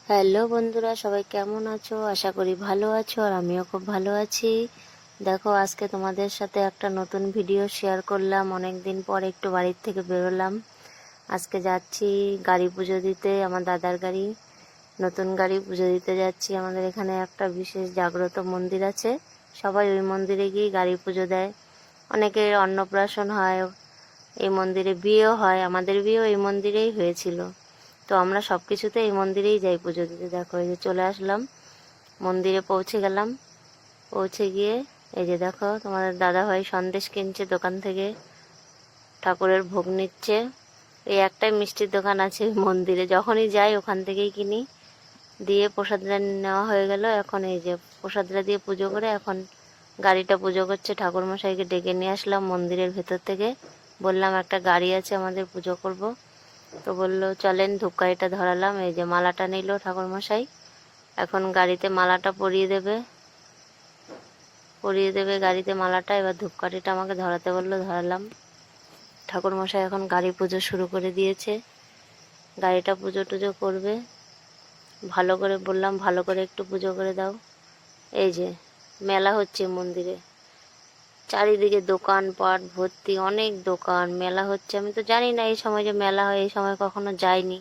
Hello বন্ধুরা, সবাই কেমন আছো? আশা করি ভালো আছো, আর আমিও খুব ভালো আছি। দেখো, আজকে তোমাদের সাথে একটা নতুন ভিডিও শেয়ার করলাম। অনেক দিন পর একটু বাড়ির থেকে বেরোলাম। আজকে যাচ্ছি গাড়ি পুজো দিতে, আমার দাদার গাড়ি, নতুন গাড়ি পুজো দিতে যাচ্ছি। আমাদের এখানে একটা বিশেষ জাগ্রত মন্দির আছে, সবাই ওই মন্দিরে গিয়ে গাড়ি পুজো দেয়। অনেকের অন্নপ্রাশন হয়, এই মন্দিরে বিয়েও হয়। আমাদের বিয়েও এই মন্দিরেই হয়েছিল। তো আমরা সব কিছুতে এই মন্দিরেই যাই পুজো দিতে। দেখো, এই যে চলে আসলাম, মন্দিরে পৌঁছে গেলাম। পৌঁছে গিয়ে এই যে দেখো, তোমাদের দাদাভাই সন্দেশ কিনছে দোকান থেকে, ঠাকুরের ভোগ নিচ্ছে। এই একটাই মিষ্টির দোকান আছে ওই মন্দিরে, যখনই যাই ওখান থেকেই কিনি। দিয়ে প্রসাদটা নেওয়া হয়ে গেল। এখন এই যে প্রসাদটা দিয়ে পুজো করে এখন গাড়িটা পুজো করছে। ঠাকুরমশাইকে ডেকে নিয়ে আসলাম মন্দিরের ভেতর থেকে, বললাম একটা গাড়ি আছে আমাদের, পুজো করব। তো বললো চলেন, ধূপকাঠিটা ধরালাম। এই যে মালাটা নিল ঠাকুরমশাই, এখন গাড়িতে মালাটা পরিয়ে দেবে গাড়িতে মালাটা। এবার ধূপকাঠিটা আমাকে ধরাতে বললো, ধরালাম। ঠাকুরমশাই এখন গাড়ি পুজো শুরু করে দিয়েছে, গাড়িটা পুজো টুজো করবে। ভালো করে বললাম, ভালো করে একটু পুজো করে দাও। এই যে মেলা হচ্ছে মন্দিরে, চারিদিকে দোকানপাট ভর্তি, অনেক দোকান, মেলা হচ্ছে। আমি তো জানি না এই সময় যে মেলা হয়, এই সময় কখনো যাইনি।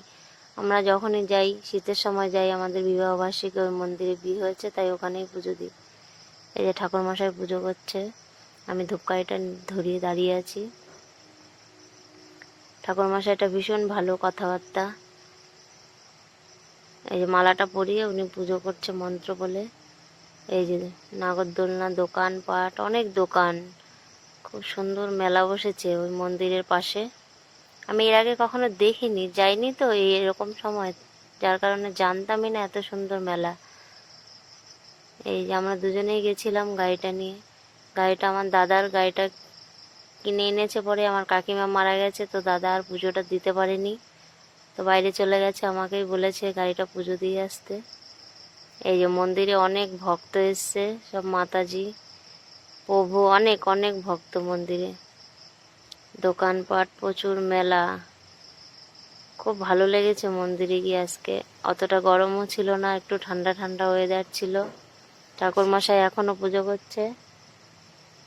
আমরা যখনই যাই, শীতের সময় যাই, আমাদের বিবাহবার্ষিকী ওই মন্দিরে বিয়ে হয়েছে, তাই ওখানেই পুজো দিই। এই যে ঠাকুরমশাই পুজো করছে, আমি ধূপকাঠিটা ধরিয়ে দাঁড়িয়ে আছি। ঠাকুরমশাইটা ভীষণ ভালো, কথাবার্তা। এই যে মালাটা পরিয়ে উনি পুজো করছে মন্ত্র বলে। এই যে নাগরদোলনা, দোকানপাট, অনেক দোকান, খুব সুন্দর মেলা বসেছে ওই মন্দিরের পাশে। আমি এর আগে কখনো দেখিনি, যাইনি তো এই এরকম সময়, যার কারণে জানতামই না এত সুন্দর মেলা। এই যে আমরা দুজনেই গেছিলাম গাড়িটা নিয়ে। গাড়িটা আমার দাদার, গাড়িটা কিনে এনেছে পরে। আমার কাকিমা মারা গেছে, তো দাদা আর পুজোটা দিতে পারেনি, তো বাইরে চলে গেছে। আমাকেই বলেছে গাড়িটা পুজো দিয়ে আসতে। এই যে মন্দিরে অনেক ভক্ত এসছে, সব মাতাজি প্রভু, অনেক অনেক ভক্ত মন্দিরে। দোকানপাট প্রচুর, মেলা, খুব ভালো লেগেছে মন্দিরে গিয়ে আজকে। অতটা গরমও ছিল না, একটু ঠান্ডা ঠান্ডা ওয়েদার ছিল। ঠাকুরমশাই এখনো পুজো করছে,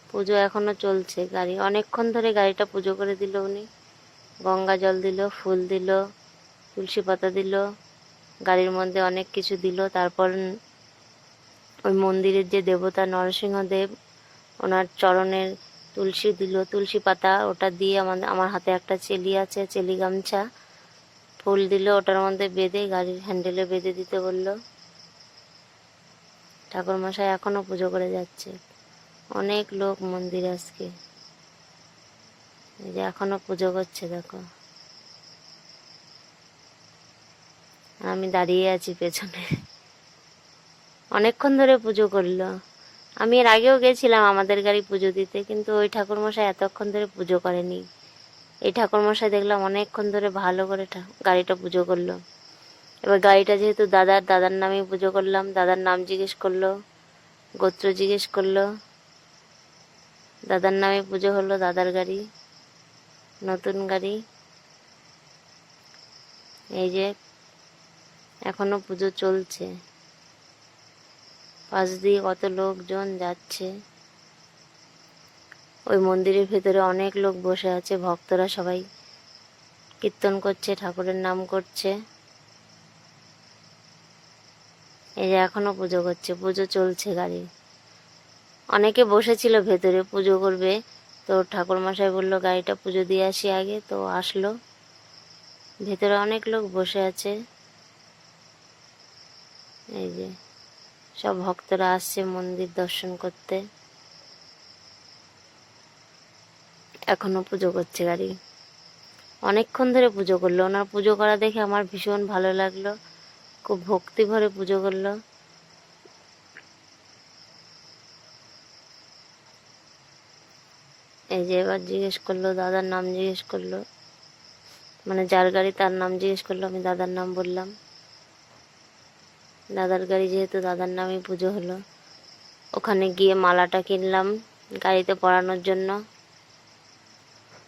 পুজো এখনো চলছে। গাড়ি অনেকক্ষণ ধরে গাড়িটা পুজো করে দিল উনি। গঙ্গা জল দিল, ফুল দিল, তুলসী পাতা দিল, গাড়ির মধ্যে অনেক কিছু দিল। তারপর ওই মন্দিরের যে দেবতা নরসিংহদেব, ওনার চরণের তুলসী দিল, তুলসী পাতা, ওটা দিয়ে আমার হাতে একটা চেলি আছে, চেলি গামছা, ফুল দিল, ওটার মধ্যে বেঁধে গাড়ির হ্যান্ডেলে বেঁধে দিতে বলল। ঠাকুরমশাই এখনো পুজো করে যাচ্ছে। অনেক লোক মন্দিরে আজকে, এই যে এখনো পুজো করছে দেখো। আর আমি দাঁড়িয়ে আছি পেছনে। অনেকক্ষণ ধরে পুজো করলো। আমি এর আগেও গেছিলাম আমাদের গাড়ি পুজো দিতে, কিন্তু ওই ঠাকুরমশাই এতক্ষণ ধরে পুজো করেনি। এই ঠাকুরমশাই দেখলাম অনেকক্ষণ ধরে ভালো করে গাড়িটা পুজো করলো। এবার গাড়িটা যেহেতু দাদার নামেই পুজো করলাম। দাদার নাম জিজ্ঞেস করলো, গোত্র জিজ্ঞেস করলো, দাদার নামে পুজো হলো। দাদার গাড়ি, নতুন গাড়ি। এই যে এখনো পুজো চলছে, পাশ দিয়ে কত লোকজন যাচ্ছে। ওই মন্দিরের ভেতরে অনেক লোক বসে আছে, ভক্তরা সবাই কীর্তন করছে, ঠাকুরের নাম করছে। এই যে এখনো পুজো করছে, পুজো চলছে। গাড়ি অনেকে বসেছিল ভেতরে পুজো করবে, তো ঠাকুরমশাই বললো গাড়িটা পুজো দিয়ে আসি আগে, তো আসলো। ভেতরে অনেক লোক বসে আছে। এই যে সব ভক্তরা আসছে মন্দির দর্শন করতে। এখনো পুজো করছে গাড়ি, অনেকক্ষণ ধরে পুজো করলো। ওনার পুজো করা দেখে আমার ভীষণ ভালো লাগলো, খুব ভক্তি ভরে পুজো করলো। এই যে এবার জিজ্ঞেস করলো, দাদার নাম জিজ্ঞেস করলো, মানে যার গাড়ি তার নাম জিজ্ঞেস করলো। আমি দাদার নাম বললাম। দাদার গাড়ি যেহেতু, দাদার নামই পুজো হলো। ওখানে গিয়ে মালাটা কিনলাম গাড়িতে পরানোর জন্য,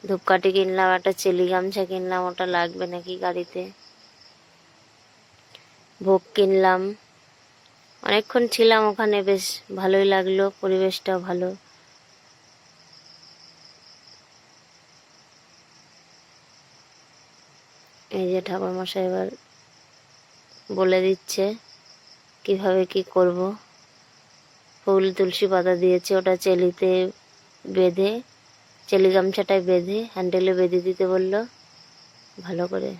ধূপকাঠি কিনলাম, একটা চেলি গামছা কিনলাম, ওটা লাগবে নাকি গাড়িতে। ভোগ কিনলাম, অনেকক্ষণ ছিলাম ওখানে, বেশ ভালোই লাগলো, পরিবেশটাও ভালো। এই যে ঠাকুরমশাই এবার বলে দিচ্ছে কিভাবে কি করব। ফুল তুলসী পাতা দিয়েছে, ওটা চেলিতে বেঁধে, চেলি গামছাটায় বেঁধে হ্যান্ডেলে বেঁধে দিতে বললো ভালো করে।